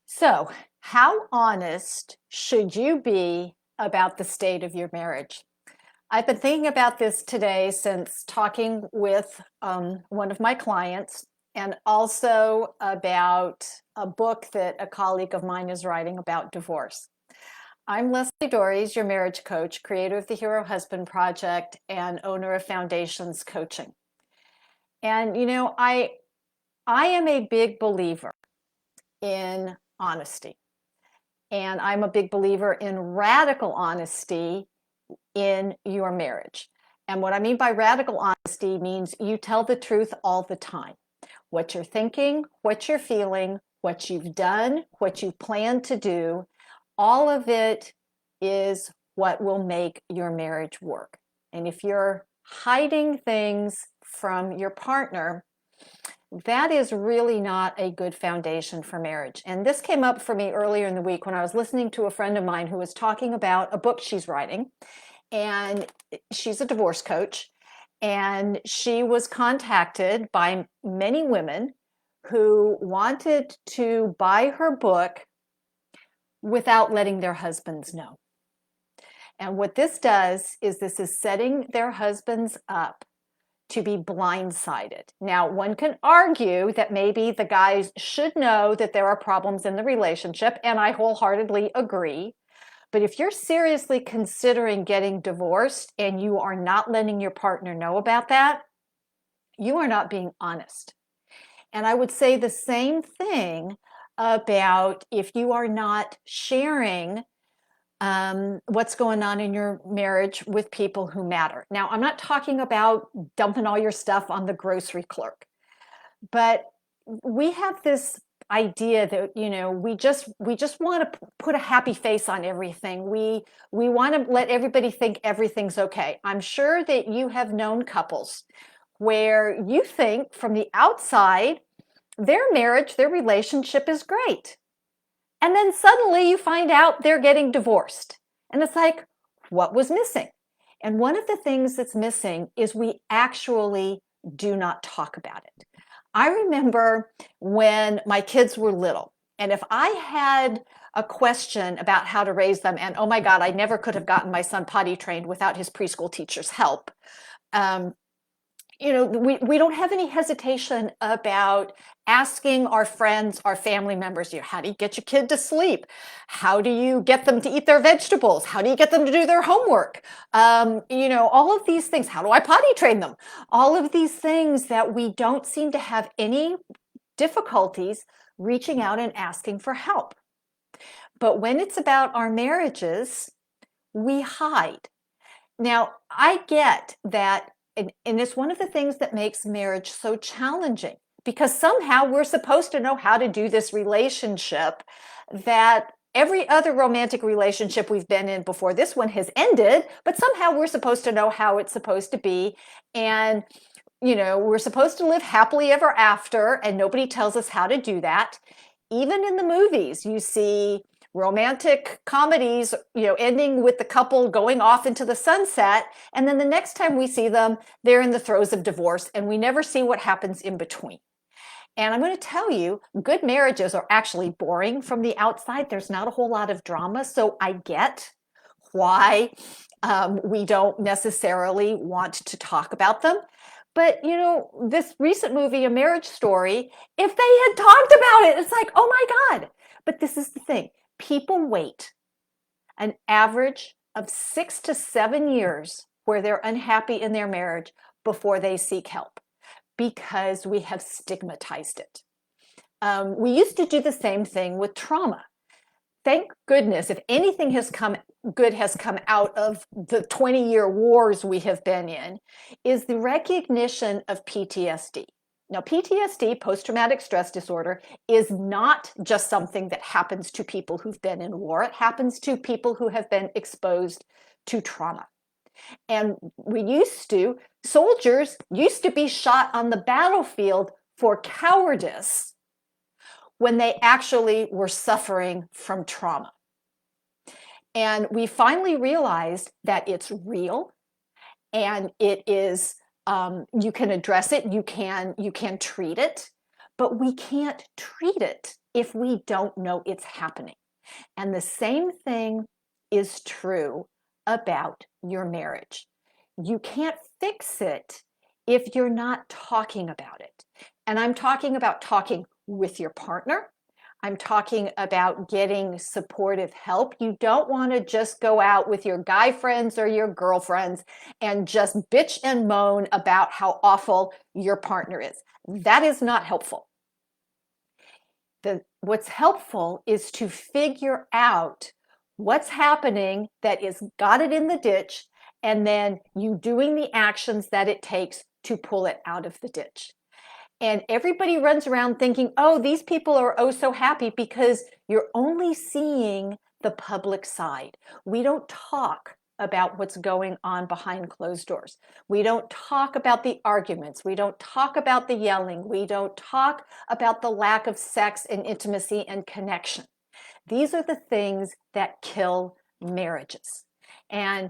So, how honest should you be about the state of your marriage? I've been thinking about this today since talking with one of my clients and also about a book that a colleague of mine is writing about divorce. I'm Lesli Dories, your marriage coach, creator of the Hero Husband Project, and owner of Foundations Coaching. And I am a big believer in honesty. And I'm a big believer in radical honesty in your marriage. And what I mean by radical honesty means you tell the truth all the time. What you're thinking, what you're feeling, what you've done, what you plan to do, all of it is what will make your marriage work. And if you're hiding things from your partner, that is really not a good foundation for marriage. And this came up for me earlier in the week when I was listening to a friend of mine who was talking about a book she's writing. And she's a divorce coach. And she was contacted by many women who wanted to buy her book without letting their husbands know. And what this does is this is setting their husbands up to be blindsided. Now, one can argue that maybe the guys should know that there are problems in the relationship, and I wholeheartedly agree. But if you're seriously considering getting divorced and you are not letting your partner know about that, you are not being honest. And I would say the same thing about if you are not sharing what's going on in your marriage with people who matter. Now, I'm not talking about dumping all your stuff on the grocery clerk, but we have this idea that we just want to put a happy face on everything. We want to let everybody think everything's okay. I'm sure that you have known couples where you think from the outside their marriage, their relationship is great. And then suddenly you find out they're getting divorced. And it's like, what was missing? And one of the things that's missing is we actually do not talk about it. I remember when my kids were little, and if I had a question about how to raise them, and oh my God, I never could have gotten my son potty trained without his preschool teacher's help. We don't have any hesitation about asking our friends, our family members, how do you get your kid to sleep? How do you get them to eat their vegetables? How do you get them to do their homework? All of these things. How do I potty train them? All of these things that we don't seem to have any difficulties reaching out and asking for help. But when it's about our marriages, we hide. Now, I get that. And it's one of the things that makes marriage so challenging because somehow we're supposed to know how to do this relationship that every other romantic relationship we've been in before this one has ended, but somehow we're supposed to know how it's supposed to be. And, we're supposed to live happily ever after, and nobody tells us how to do that. Even in the movies, you see romantic comedies, ending with the couple going off into the sunset. And then the next time we see them, they're in the throes of divorce and we never see what happens in between. And I'm going to tell you, good marriages are actually boring from the outside. There's not a whole lot of drama. So I get why we don't necessarily want to talk about them. But, this recent movie, A Marriage Story, if they had talked about it, it's like, oh my God. But this is the thing. People wait an average of 6 to 7 years where they're unhappy in their marriage before they seek help because we have stigmatized it. We used to do the same thing with trauma. Thank goodness, if anything has come out of the 20-year wars we have been in, is the recognition of PTSD. Now, PTSD, post-traumatic stress disorder, is not just something that happens to people who've been in war. It happens to people who have been exposed to trauma. And soldiers used to be shot on the battlefield for cowardice when they actually were suffering from trauma. And we finally realized that it's real and it is you can address it, you can treat it, but we can't treat it if we don't know it's happening. And the same thing is true about your marriage. You can't fix it if you're not talking about it. And I'm talking about talking with your partner. I'm talking about getting supportive help. You don't want to just go out with your guy friends or your girlfriends and just bitch and moan about how awful your partner is. That is not helpful. What's helpful is to figure out what's happening that is got it in the ditch, and then you doing the actions that it takes to pull it out of the ditch. And everybody runs around thinking, oh, these people are oh so happy, because you're only seeing the public side. We don't talk about what's going on behind closed doors. We don't talk about the arguments. We don't talk about the yelling. We don't talk about the lack of sex and intimacy and connection. These are the things that kill marriages. And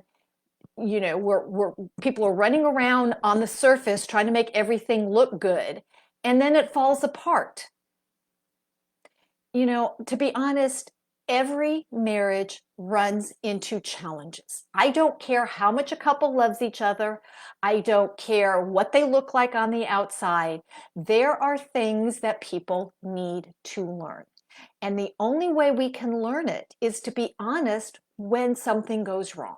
people are running around on the surface trying to make everything look good, and then it falls apart. To be honest, every marriage runs into challenges. I don't care how much a couple loves each other. I don't care what they look like on the outside. There are things that people need to learn. And the only way we can learn it is to be honest when something goes wrong.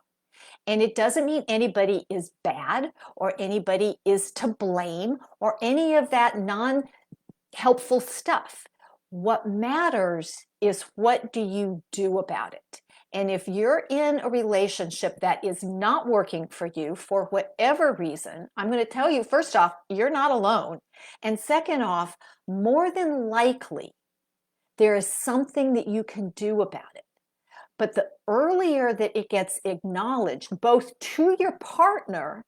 And it doesn't mean anybody is bad or anybody is to blame or any of that non-helpful stuff. What matters is, what do you do about it? And if you're in a relationship that is not working for you for whatever reason, I'm going to tell you, first off, you're not alone. And second off, more than likely, there is something that you can do about it. But the earlier that it gets acknowledged, both to your partner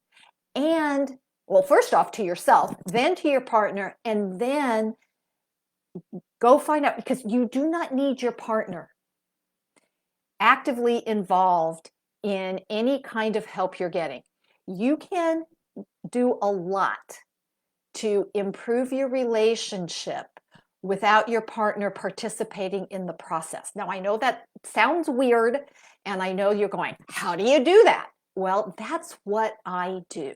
and, well, first off to yourself, then to your partner, and then go find out, because you do not need your partner actively involved in any kind of help you're getting. You can do a lot to improve your relationship without your partner participating in the process. Now, I know that sounds weird, and I know you're going, how do you do that? Well, that's what I do.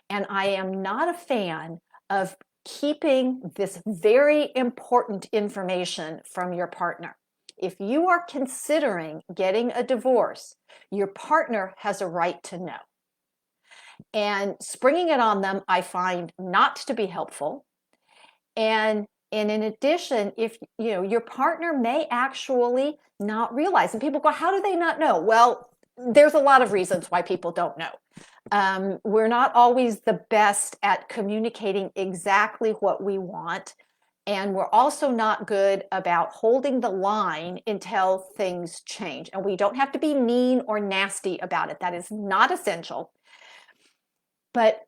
And I am not a fan of keeping this very important information from your partner. If you are considering getting a divorce, your partner has a right to know. And springing it on them, I find not to be helpful. And in addition, if your partner may actually not realize, and people go, how do they not know? Well, there's a lot of reasons why people don't know. We're not always the best at communicating exactly what we want. And we're also not good about holding the line until things change. And we don't have to be mean or nasty about it. That is not essential. But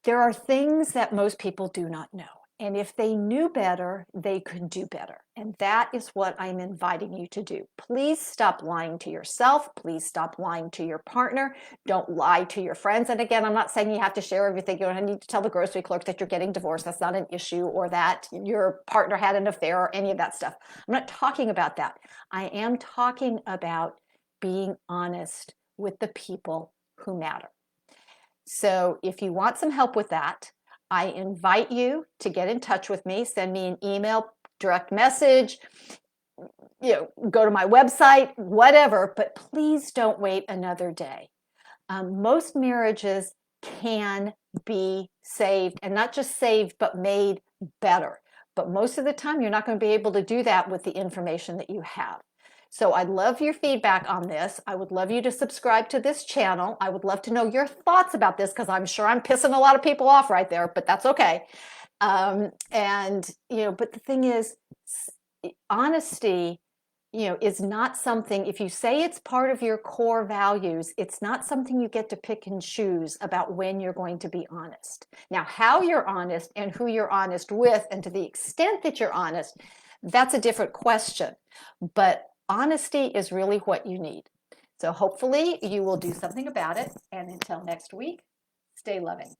there are things that most people do not know. And if they knew better, they could do better. And that is what I'm inviting you to do. Please stop lying to yourself. Please stop lying to your partner. Don't lie to your friends. And again, I'm not saying you have to share everything. You don't need to tell the grocery clerk that you're getting divorced. That's not an issue, or that your partner had an affair, or any of that stuff. I'm not talking about that. I am talking about being honest with the people who matter. So if you want some help with that, I invite you to get in touch with me. Send me an email, direct message, go to my website, whatever, but please don't wait another day. Most marriages can be saved, and not just saved, but made better. But most of the time, you're not going to be able to do that with the information that you have. So I'd love your feedback on this. I would love you to subscribe to this channel. I would love to know your thoughts about this, because I'm sure I'm pissing a lot of people off right there, but that's okay. But the thing is, honesty, is not something, if you say it's part of your core values, it's not something you get to pick and choose about when you're going to be honest. Now, how you're honest and who you're honest with, and to the extent that you're honest, that's a different question. But honesty is really what you need. So hopefully you will do something about it. And until next week, stay loving.